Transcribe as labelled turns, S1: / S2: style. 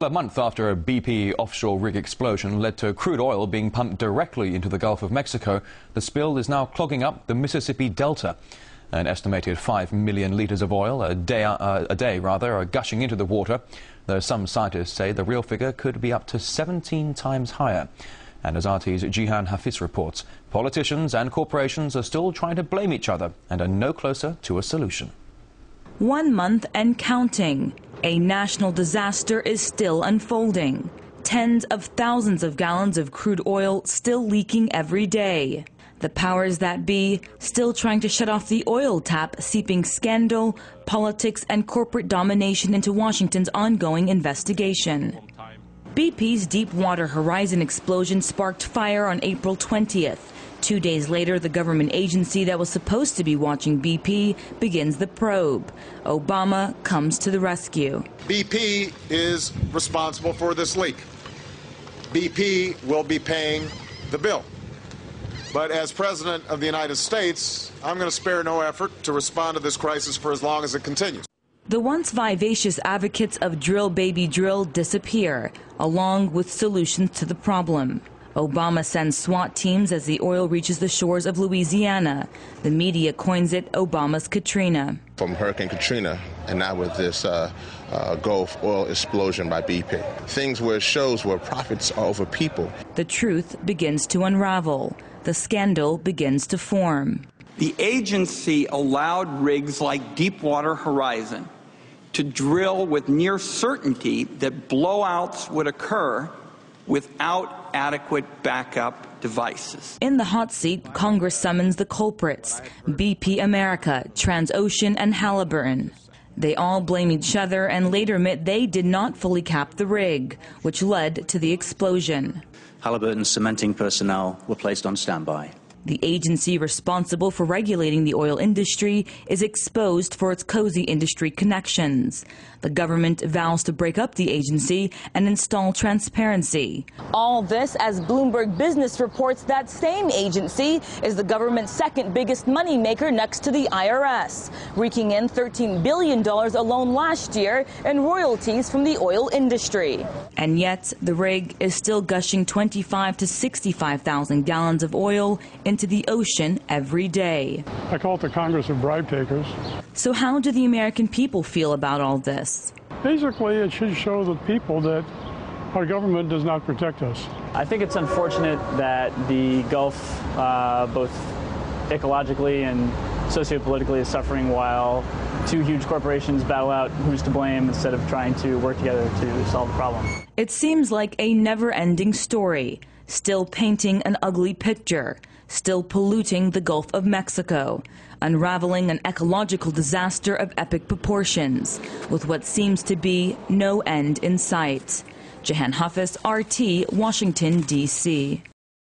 S1: A month after a BP offshore rig explosion led to crude oil being pumped directly into the Gulf of Mexico, the spill is now clogging up the Mississippi Delta. An estimated 5 million litres of oil a day are gushing into the water, though some scientists say the real figure could be up to 17 times higher. And as RT's Jihan Hafiz reports, politicians and corporations are still trying to blame each other and are no closer to a solution.
S2: 1 month and counting. A national disaster is still unfolding. Tens of thousands of gallons of crude oil still leaking every day. The powers that be still trying to shut off the oil tap, seeping scandal, politics, and corporate domination into Washington's ongoing investigation. BP's Deepwater Horizon explosion sparked fire on April 20th. 2 days later, the government agency that was supposed to be watching BP begins the probe. Obama comes to the rescue.
S3: BP is responsible for this leak. BP will be paying the bill. But as President of the United States, I'm going to spare no effort to respond to this crisis for as long as it continues.
S2: The once vivacious advocates of drill baby drill disappear, along with solutions to the problem. Obama sends SWAT teams as the oil reaches the shores of Louisiana. The media coins it Obama's Katrina.
S4: From Hurricane Katrina and now with this Gulf oil explosion by BP. Things where it shows where profits are over people.
S2: The truth begins to unravel. The scandal begins to form.
S5: The agency allowed rigs like Deepwater Horizon to drill with near certainty that blowouts would occur without adequate backup devices.
S2: In the hot seat, Congress summons the culprits: BP America, Transocean, and Halliburton. They all blame each other and later admit they did not fully cap the rig, which led to the explosion.
S6: Halliburton's cementing personnel were placed on standby.
S2: The agency responsible for regulating the oil industry is exposed for its cozy industry connections. The government vows to break up the agency and install transparency. All this as Bloomberg Business reports that same agency is the government's second biggest moneymaker next to the IRS, raking in $13 billion alone last year in royalties from the oil industry. And yet, the rig is still gushing 25,000 to 65,000 gallons of oil into the ocean every day.
S7: I call it the Congress of bribe takers.
S2: So how do the American people feel about all this?
S7: Basically, it should show the people that our government does not protect us.
S8: I think it's unfortunate that the Gulf, both ecologically and sociopolitically, is suffering while two huge corporations battle out who's to blame instead of trying to work together to solve the problem.
S2: It seems like a never-ending story, still painting an ugly picture, still polluting the Gulf of Mexico, unraveling an ecological disaster of epic proportions, with what seems to be no end in sight. Jihan Hafiz, RT, Washington, D.C.